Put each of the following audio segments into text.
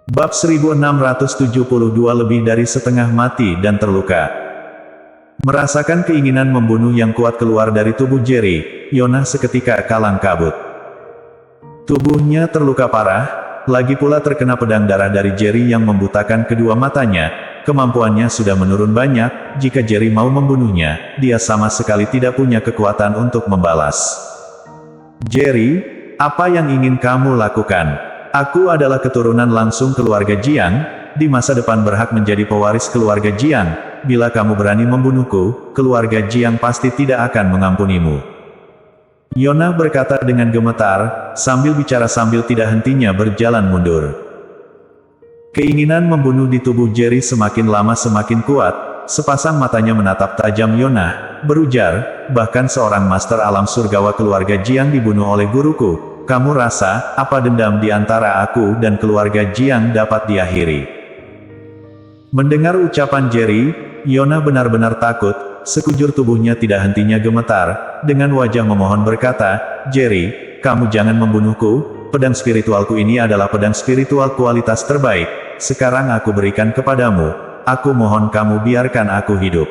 Bab 1672 lebih dari setengah mati dan terluka. Merasakan keinginan membunuh yang kuat keluar dari tubuh Jerry, Yonah seketika kalang kabut. Tubuhnya terluka parah, lagi pula terkena pedang darah dari Jerry yang membutakan kedua matanya. Kemampuannya sudah menurun banyak, jika Jerry mau membunuhnya, dia sama sekali tidak punya kekuatan untuk membalas. Jerry, apa yang ingin kamu lakukan? Aku adalah keturunan langsung keluarga Jiang, di masa depan berhak menjadi pewaris keluarga Jiang. Bila kamu berani membunuhku, keluarga Jiang pasti tidak akan mengampunimu. Yonah berkata dengan gemetar, sambil bicara sambil tidak hentinya berjalan mundur. Keinginan membunuh di tubuh Jerry semakin lama semakin kuat, sepasang matanya menatap tajam Yonah, berujar, bahkan seorang master alam surgawa keluarga Jiang dibunuh oleh guruku. Kamu rasa, apa dendam di antara aku dan keluarga Jiang dapat diakhiri? Mendengar ucapan Jerry, Yonah benar-benar takut, sekujur tubuhnya tidak hentinya gemetar, dengan wajah memohon berkata, Jerry, kamu jangan membunuhku, pedang spiritualku ini adalah pedang spiritual kualitas terbaik, sekarang aku berikan kepadamu, aku mohon kamu biarkan aku hidup.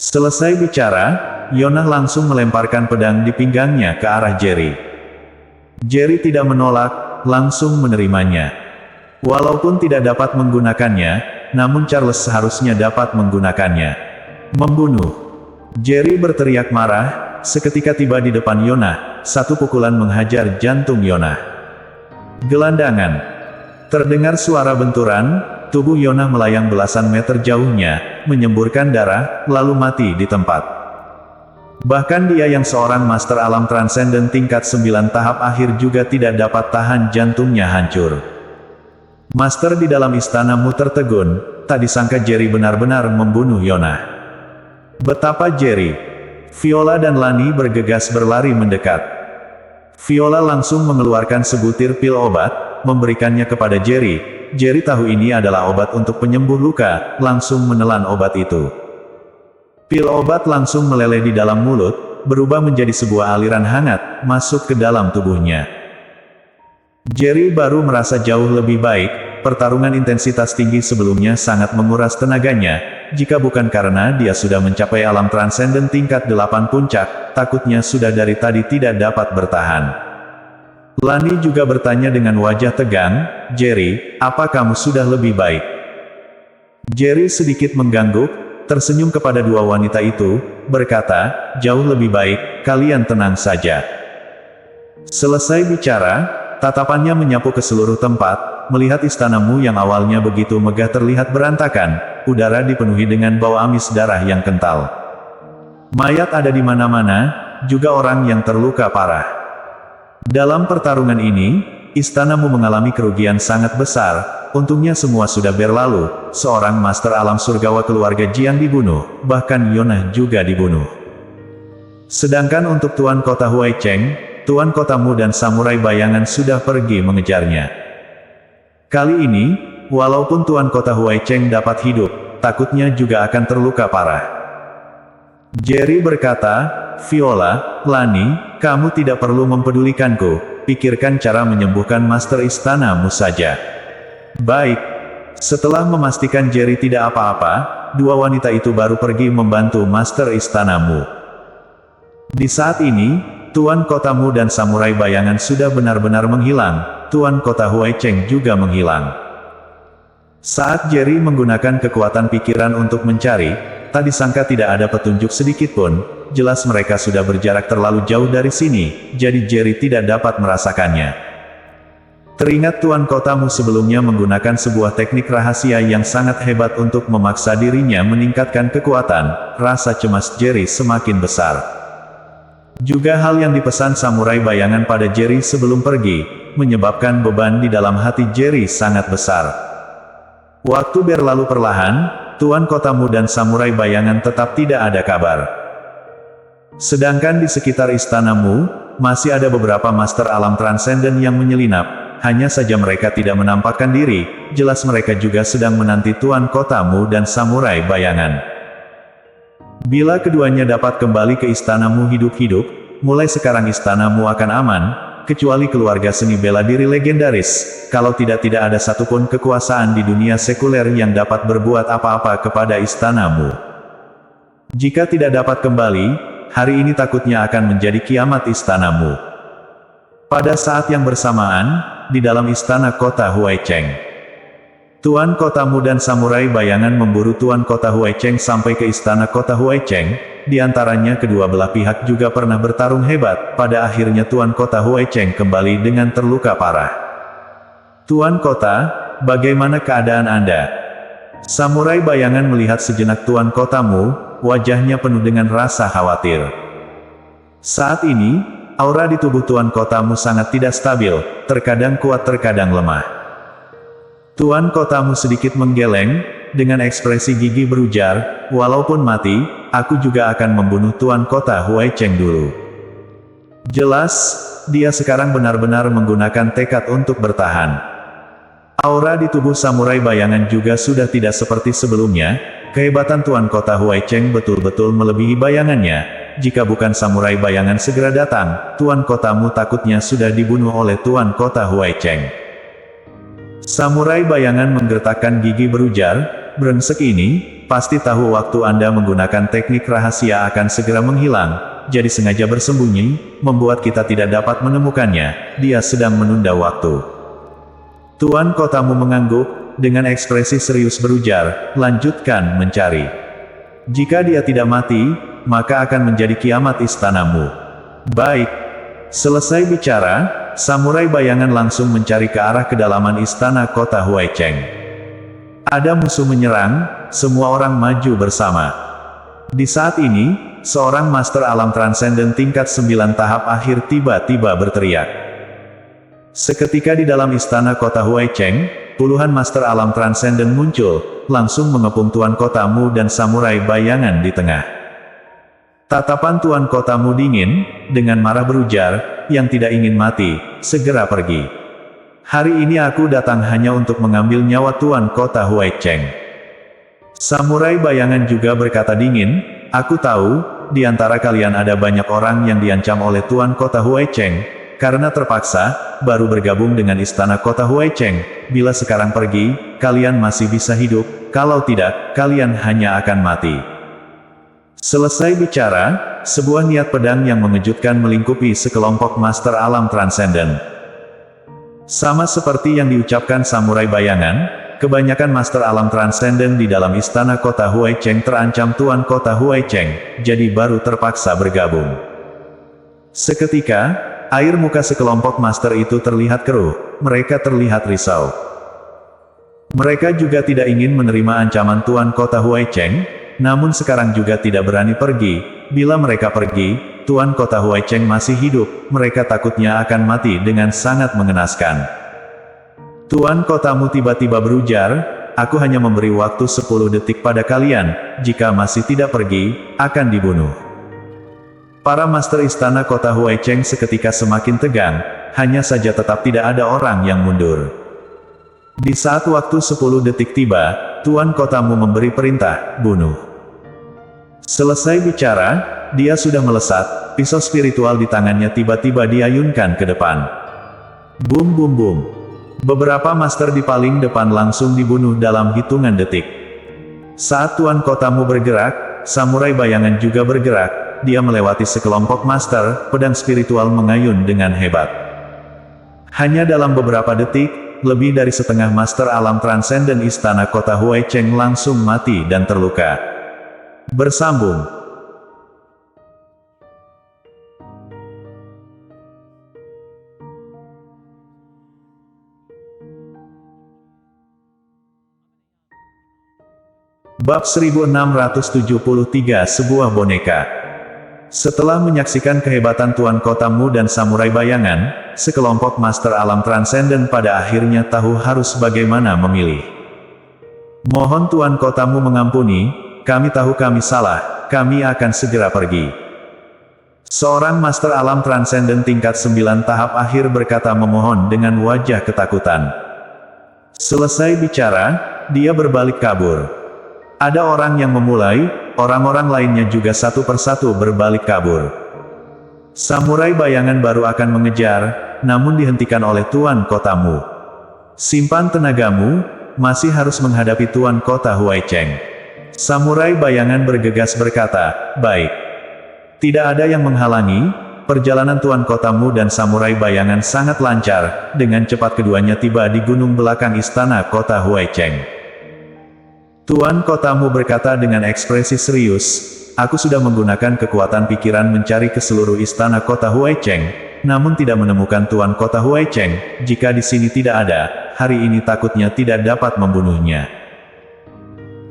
Selesai bicara, Yonah langsung melemparkan pedang di pinggangnya ke arah Jerry. Jerry tidak menolak, langsung menerimanya. Walaupun tidak dapat menggunakannya, namun Charles seharusnya dapat menggunakannya. Membunuh. Jerry berteriak marah, seketika tiba di depan Yonah, satu pukulan menghajar jantung Yonah. Gelandangan. Terdengar suara benturan, tubuh Yonah melayang belasan meter jauhnya, menyemburkan darah, lalu mati di tempat. Bahkan dia yang seorang master alam transenden tingkat 9 tahap akhir juga tidak dapat tahan jantungnya hancur. Master di dalam istanamu tertegun, tak disangka Jerry benar-benar membunuh Yonah. Betapa Jerry. Viola dan Lani bergegas berlari mendekat. Viola langsung mengeluarkan sebutir pil obat, memberikannya kepada Jerry. Jerry tahu ini adalah obat untuk penyembuh luka, langsung menelan obat itu. Pil obat langsung meleleh di dalam mulut, berubah menjadi sebuah aliran hangat, masuk ke dalam tubuhnya. Jerry baru merasa jauh lebih baik, pertarungan intensitas tinggi sebelumnya sangat menguras tenaganya, jika bukan karena dia sudah mencapai alam transenden tingkat 8 puncak, takutnya sudah dari tadi tidak dapat bertahan. Lani juga bertanya dengan wajah tegang, Jerry, apa kamu sudah lebih baik? Jerry sedikit mengangguk, tersenyum kepada dua wanita itu, berkata, jauh lebih baik, kalian tenang saja. Selesai bicara, tatapannya menyapu ke seluruh tempat, melihat istanamu yang awalnya begitu megah terlihat berantakan, udara dipenuhi dengan bau amis darah yang kental. Mayat ada di mana-mana, juga orang yang terluka parah. Dalam pertarungan ini, istanamu mengalami kerugian sangat besar. Untungnya semua sudah berlalu, seorang master alam surgawa keluarga Jiang dibunuh, bahkan Yonah juga dibunuh. Sedangkan untuk Tuan Kota Huai Cheng, Tuan Kotamu dan Samurai Bayangan sudah pergi mengejarnya. Kali ini, walaupun Tuan Kota Huai Cheng dapat hidup, takutnya juga akan terluka parah. Jerry berkata, Viola, Lani, kamu tidak perlu mempedulikanku, pikirkan cara menyembuhkan master istanamu saja. Baik. Setelah memastikan Jerry tidak apa-apa, dua wanita itu baru pergi membantu master istanamu. Di saat ini, Tuan Kotamu dan Samurai Bayangan sudah benar-benar menghilang, Tuan Kota Huai Cheng juga menghilang. Saat Jerry menggunakan kekuatan pikiran untuk mencari, tak disangka tidak ada petunjuk sedikitpun, jelas mereka sudah berjarak terlalu jauh dari sini, jadi Jerry tidak dapat merasakannya. Teringat Tuan Kotamu sebelumnya menggunakan sebuah teknik rahasia yang sangat hebat untuk memaksa dirinya meningkatkan kekuatan, rasa cemas Jerry semakin besar. Juga hal yang dipesan Samurai Bayangan pada Jerry sebelum pergi, menyebabkan beban di dalam hati Jerry sangat besar. Waktu berlalu perlahan, Tuan Kotamu dan Samurai Bayangan tetap tidak ada kabar. Sedangkan di sekitar istanamu, masih ada beberapa master alam transenden yang menyelinap. Hanya saja mereka tidak menampakkan diri, jelas mereka juga sedang menanti Tuan Kotamu dan Samurai Bayangan. Bila keduanya dapat kembali ke istanamu hidup-hidup, mulai sekarang istanamu akan aman, kecuali keluarga seni bela diri legendaris, kalau tidak ada satupun kekuasaan di dunia sekuler yang dapat berbuat apa-apa kepada istanamu. Jika tidak dapat kembali, hari ini takutnya akan menjadi kiamat istanamu. Pada saat yang bersamaan, di dalam istana kota Huaicheng, Tuan Kotamu dan samurai bayangan memburu Tuan Kota Huaicheng sampai ke istana kota Huaicheng. Di antaranya kedua belah pihak juga pernah bertarung hebat. Pada akhirnya Tuan Kota Huaicheng kembali dengan terluka parah. Tuan Kota, bagaimana keadaan Anda? Samurai bayangan melihat sejenak Tuan Kotamu, wajahnya penuh dengan rasa khawatir. Saat ini, aura di tubuh Tuan Kotamu sangat tidak stabil, terkadang kuat terkadang lemah. Tuan Kotamu sedikit menggeleng, dengan ekspresi gigi berujar, walaupun mati, aku juga akan membunuh Tuan Kota Huaicheng dulu. Jelas, dia sekarang benar-benar menggunakan tekad untuk bertahan. Aura di tubuh samurai bayangan juga sudah tidak seperti sebelumnya, kehebatan Tuan Kota Huaicheng betul-betul melebihi bayangannya. Jika bukan samurai bayangan segera datang, Tuan Kotamu takutnya sudah dibunuh oleh Tuan Kota Huaicheng. Samurai bayangan menggertakkan gigi berujar, brengsek ini, pasti tahu waktu Anda menggunakan teknik rahasia akan segera menghilang, jadi sengaja bersembunyi, membuat kita tidak dapat menemukannya, dia sedang menunda waktu. Tuan Kotamu mengangguk, dengan ekspresi serius berujar, lanjutkan mencari. Jika dia tidak mati, maka akan menjadi kiamat istanamu. Baik. Selesai bicara, samurai bayangan langsung mencari ke arah kedalaman istana kota Huaicheng. Ada musuh menyerang, semua orang maju bersama. Di saat ini, seorang master alam transenden tingkat 9 tahap akhir tiba-tiba berteriak. Seketika di dalam istana kota Huaicheng, puluhan master alam transenden muncul, langsung mengepung Tuan Kotamu dan samurai bayangan di tengah. Tatapan Tuan Kotamu dingin, dengan marah berujar, yang tidak ingin mati, segera pergi. Hari ini aku datang hanya untuk mengambil nyawa Tuan Kota Huaicheng. Samurai bayangan juga berkata dingin, aku tahu, di antara kalian ada banyak orang yang diancam oleh Tuan Kota Huaicheng, karena terpaksa, baru bergabung dengan istana Kota Huaicheng. Bila sekarang pergi, kalian masih bisa hidup, kalau tidak, kalian hanya akan mati. Selesai bicara, sebuah niat pedang yang mengejutkan melingkupi sekelompok master alam transenden. Sama seperti yang diucapkan samurai bayangan, kebanyakan master alam transenden di dalam istana kota Huaicheng terancam Tuan Kota Huaicheng, jadi baru terpaksa bergabung. Seketika, air muka sekelompok master itu terlihat keruh, mereka terlihat risau. Mereka juga tidak ingin menerima ancaman Tuan Kota Huaicheng, namun sekarang juga tidak berani pergi. Bila mereka pergi, Tuan Kota Huaicheng masih hidup, mereka takutnya akan mati dengan sangat mengenaskan. Tuan Kotamu tiba-tiba berujar, aku hanya memberi waktu 10 detik pada kalian, jika masih tidak pergi, akan dibunuh. Para master istana kota Huaicheng seketika semakin tegang, hanya saja tetap tidak ada orang yang mundur. Di saat waktu 10 detik tiba, Tuan Kotamu memberi perintah, bunuh. Selesai bicara, dia sudah melesat, pisau spiritual di tangannya tiba-tiba diayunkan ke depan. Bum bum bum. Beberapa master di paling depan langsung dibunuh dalam hitungan detik. Saat Tuan Kotamu bergerak, samurai bayangan juga bergerak, dia melewati sekelompok master, pedang spiritual mengayun dengan hebat. Hanya dalam beberapa detik, lebih dari setengah master alam transenden istana kota Huaicheng langsung mati dan terluka. Bersambung. Bab 1673 Sebuah boneka. Setelah menyaksikan kehebatan Tuan Kotamu dan samurai bayangan, sekelompok master alam transenden pada akhirnya tahu harus bagaimana memilih. Mohon Tuan Kotamu mengampuni, kami tahu kami salah, kami akan segera pergi. Seorang master alam transenden tingkat 9 tahap akhir berkata memohon dengan wajah ketakutan. Selesai bicara, dia berbalik kabur. Ada orang yang memulai, orang-orang lainnya juga satu persatu berbalik kabur. Samurai bayangan baru akan mengejar, namun dihentikan oleh Tuan Kotamu. Simpan tenagamu, masih harus menghadapi Tuan Kota Huai Cheng. Samurai bayangan bergegas berkata, baik. Tidak ada yang menghalangi, perjalanan Tuan Kotamu dan Samurai bayangan sangat lancar, dengan cepat keduanya tiba di gunung belakang istana Kota Huai Cheng. Tuan Kotamu berkata dengan ekspresi serius, aku sudah menggunakan kekuatan pikiran mencari ke seluruh istana Kota Huai Cheng, namun tidak menemukan Tuan Kota Huai Cheng. Jika di sini tidak ada, hari ini takutnya tidak dapat membunuhnya.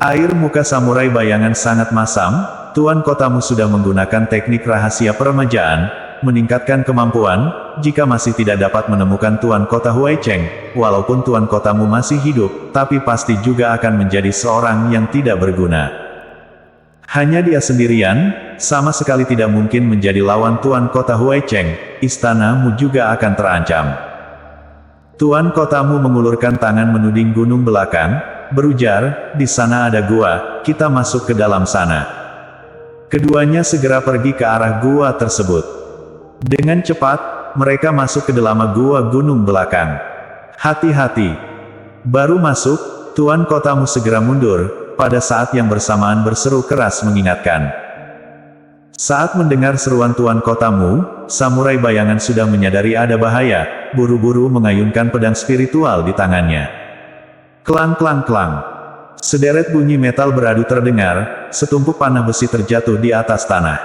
Air muka samurai bayangan sangat masam. Tuan Kotamu sudah menggunakan teknik rahasia peremajaan, meningkatkan kemampuan. Jika masih tidak dapat menemukan Tuan Kota Huai Cheng, walaupun Tuan Kotamu masih hidup, tapi pasti juga akan menjadi seorang yang tidak berguna. Hanya dia sendirian, sama sekali tidak mungkin menjadi lawan Tuan Kota Huai Cheng. Istanamu juga akan terancam. Tuan Kotamu mengulurkan tangan menuding gunung belakang, berujar, di sana ada gua, kita masuk ke dalam sana. Keduanya segera pergi ke arah gua tersebut. Dengan cepat, mereka masuk ke dalam gua gunung belakang. Hati-hati. Baru masuk, Tuan Kotamu segera mundur. Pada saat yang bersamaan berseru keras mengingatkan. Saat mendengar seruan Tuan Kotamu, samurai bayangan sudah menyadari ada bahaya, buru-buru mengayunkan pedang spiritual di tangannya. Klang klang klang. Sederet bunyi metal beradu terdengar, setumpuk panah besi terjatuh di atas tanah.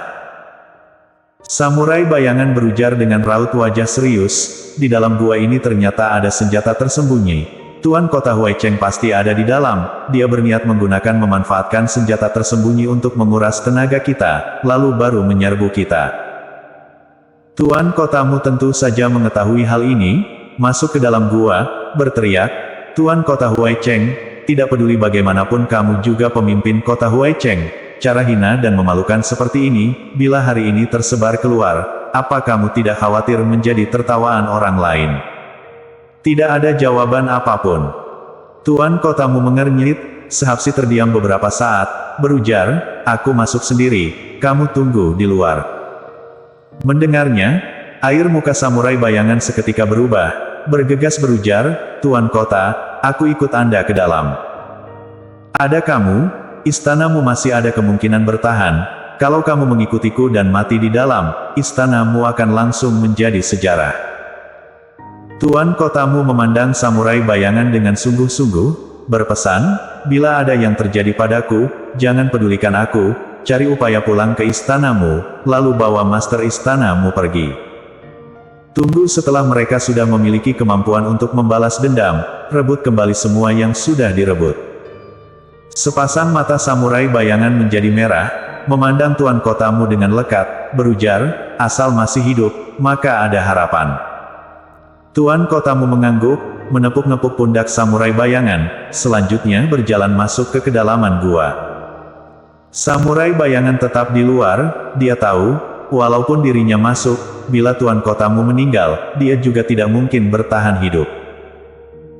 Samurai bayangan berujar dengan raut wajah serius, di dalam gua ini ternyata ada senjata tersembunyi. Tuan Kota Huai Cheng pasti ada di dalam, dia berniat memanfaatkan senjata tersembunyi untuk menguras tenaga kita, lalu baru menyerbu kita. Tuan Kotamu tentu saja mengetahui hal ini, masuk ke dalam gua, berteriak, Tuan Kota Huai Cheng, tidak peduli bagaimanapun kamu juga pemimpin Kota Huai Cheng, cara hina dan memalukan seperti ini, bila hari ini tersebar keluar, apa kamu tidak khawatir menjadi tertawaan orang lain? Tidak ada jawaban apapun. Tuan Kotamu mengernyit, Sehapsi terdiam beberapa saat, berujar, aku masuk sendiri, kamu tunggu di luar. Mendengarnya, air muka samurai bayangan seketika berubah, bergegas berujar, Tuan Kota, aku ikut Anda ke dalam. Ada kamu, istanamu masih ada kemungkinan bertahan, kalau kamu mengikutiku dan mati di dalam, istanamu akan langsung menjadi sejarah. Tuan Kotamu memandang samurai bayangan dengan sungguh-sungguh, berpesan, bila ada yang terjadi padaku, jangan pedulikan aku, cari upaya pulang ke istanamu, lalu bawa master istanamu pergi. Tunggu setelah mereka sudah memiliki kemampuan untuk membalas dendam, rebut kembali semua yang sudah direbut. Sepasang mata samurai bayangan menjadi merah, memandang Tuan Kotamu dengan lekat, berujar, asal masih hidup, maka ada harapan. Tuan Kotamu mengangguk, menepuk-nepuk pundak samurai bayangan, selanjutnya berjalan masuk ke kedalaman gua. Samurai bayangan tetap di luar, dia tahu, walaupun dirinya masuk, bila Tuan Kotamu meninggal, dia juga tidak mungkin bertahan hidup.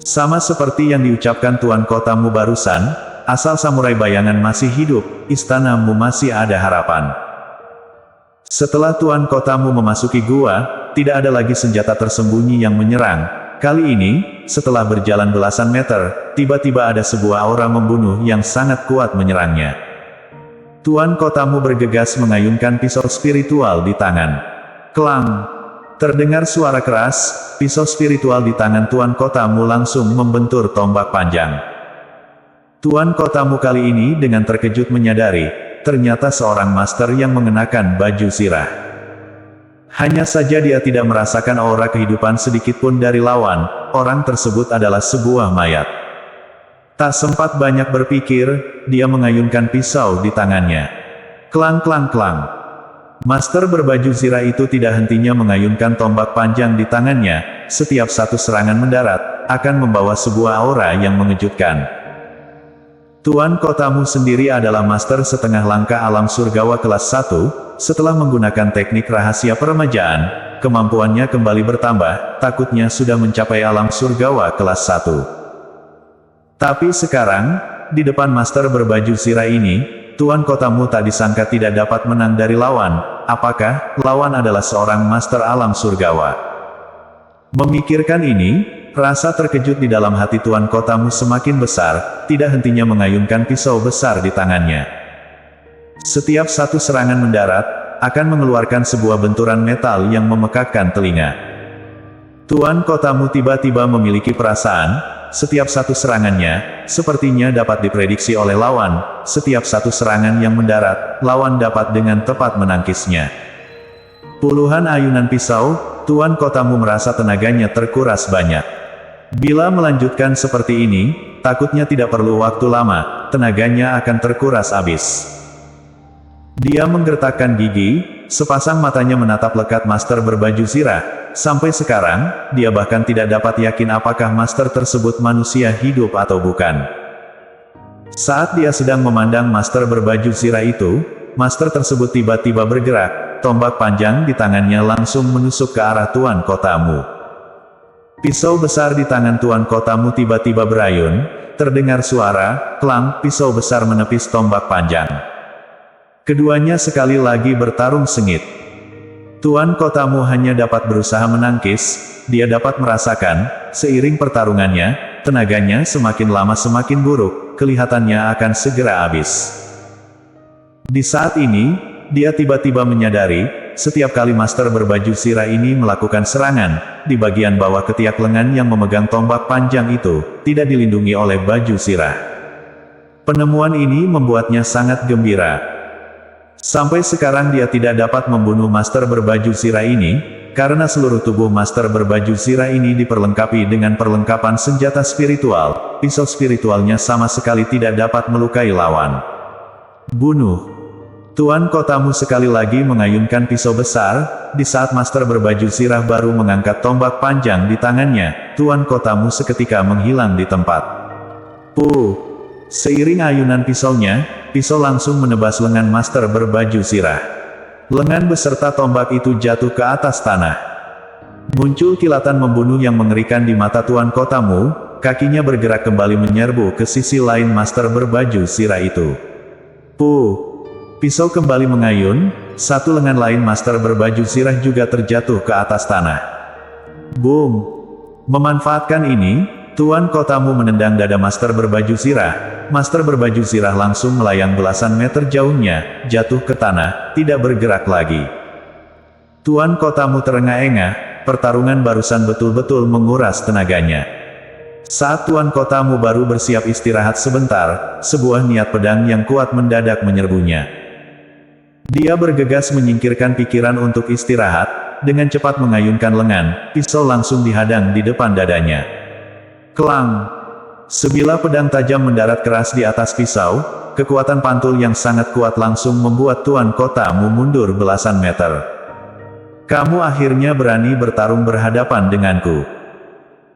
Sama seperti yang diucapkan Tuan Kotamu barusan, asal samurai bayangan masih hidup, istanamu masih ada harapan. Setelah Tuan Kotamu memasuki gua, tidak ada lagi senjata tersembunyi yang menyerang. Kali ini, setelah berjalan belasan meter, tiba-tiba ada sebuah aura membunuh yang sangat kuat menyerangnya. Tuan Kotamu bergegas mengayunkan pisau spiritual di tangan. Klang! Terdengar suara keras, pisau spiritual di tangan Tuan Kotamu langsung membentur tombak panjang. Tuan Kotamu kali ini dengan terkejut menyadari, ternyata seorang master yang mengenakan baju zirah. Hanya saja dia tidak merasakan aura kehidupan sedikitpun dari lawan, orang tersebut adalah sebuah mayat. Tak sempat banyak berpikir, dia mengayunkan pisau di tangannya. Klang klang klang. Master berbaju zirah itu tidak hentinya mengayunkan tombak panjang di tangannya, setiap satu serangan mendarat, akan membawa sebuah aura yang mengejutkan. Tuan Kotamu sendiri adalah master setengah langkah alam surgawa kelas 1, setelah menggunakan teknik rahasia peremajaan, kemampuannya kembali bertambah, takutnya sudah mencapai alam surgawa kelas 1. Tapi sekarang, di depan master berbaju zirah ini, Tuan Kotamu tak disangka tidak dapat menang dari lawan, apakah lawan adalah seorang master alam surgawa. Memikirkan ini, rasa terkejut di dalam hati Tuan Kotamu semakin besar, tidak hentinya mengayunkan pisau besar di tangannya. Setiap satu serangan mendarat, akan mengeluarkan sebuah benturan metal yang memekakkan telinga. Tuan Kotamu tiba-tiba memiliki perasaan, setiap satu serangannya, sepertinya dapat diprediksi oleh lawan, setiap satu serangan yang mendarat, lawan dapat dengan tepat menangkisnya. Puluhan ayunan pisau, Tuan Kotamu merasa tenaganya terkuras banyak. Bila melanjutkan seperti ini, takutnya tidak perlu waktu lama, tenaganya akan terkuras habis. Dia menggertakkan gigi, sepasang matanya menatap lekat master berbaju zirah. Sampai sekarang, dia bahkan tidak dapat yakin apakah master tersebut manusia hidup atau bukan. Saat dia sedang memandang master berbaju zirah itu, master tersebut tiba-tiba bergerak. Tombak panjang di tangannya langsung menusuk ke arah Tuan Kotamu. Pisau besar di tangan Tuan Kotamu tiba-tiba berayun, terdengar suara, klang, pisau besar menepis tombak panjang. Keduanya sekali lagi bertarung sengit. Tuan Kotamu hanya dapat berusaha menangkis, dia dapat merasakan, seiring pertarungannya, tenaganya semakin lama semakin buruk, kelihatannya akan segera habis. Di saat ini, dia tiba-tiba menyadari, setiap kali master berbaju zirah ini melakukan serangan, di bagian bawah ketiak lengan yang memegang tombak panjang itu, tidak dilindungi oleh baju zirah. Penemuan ini membuatnya sangat gembira. Sampai sekarang dia tidak dapat membunuh master berbaju zirah ini, karena seluruh tubuh master berbaju zirah ini diperlengkapi dengan perlengkapan senjata spiritual, pisau spiritualnya sama sekali tidak dapat melukai lawan. Bunuh. Tuan Kotamu sekali lagi mengayunkan pisau besar, di saat master berbaju zirah baru mengangkat tombak panjang di tangannya, Tuan Kotamu seketika menghilang di tempat. Seiring ayunan pisaunya, pisau langsung menebas lengan master berbaju zirah. Lengan beserta tombak itu jatuh ke atas tanah. Muncul kilatan membunuh yang mengerikan di mata Tuan Kotamu, kakinya bergerak kembali menyerbu ke sisi lain master berbaju zirah itu. Pisau kembali mengayun, satu lengan lain master berbaju zirah juga terjatuh ke atas tanah. Boom! Memanfaatkan ini, Tuan Kotamu menendang dada master berbaju zirah. Master berbaju zirah langsung melayang belasan meter jauhnya, jatuh ke tanah, tidak bergerak lagi. Tuan Kotamu terengah-engah, pertarungan barusan betul-betul menguras tenaganya. Saat Tuan Kotamu baru bersiap istirahat sebentar, sebuah niat pedang yang kuat mendadak menyerbunya. Dia bergegas menyingkirkan pikiran untuk istirahat, dengan cepat mengayunkan lengan, pisau langsung dihadang di depan dadanya. Klang! Sebilah pedang tajam mendarat keras di atas pisau, kekuatan pantul yang sangat kuat langsung membuat Tuan Kotamu mundur belasan meter. Kamu akhirnya berani bertarung berhadapan denganku.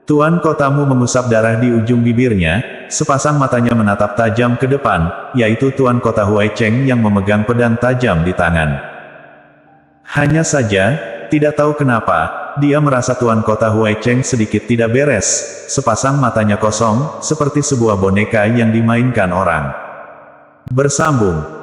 Tuan Kotamu mengusap darah di ujung bibirnya, sepasang matanya menatap tajam ke depan, yaitu Tuan Kota Huai Cheng yang memegang pedang tajam di tangan. Hanya saja, tidak tahu kenapa, dia merasa Tuan Kota Huai Cheng sedikit tidak beres, sepasang matanya kosong, seperti sebuah boneka yang dimainkan orang. Bersambung.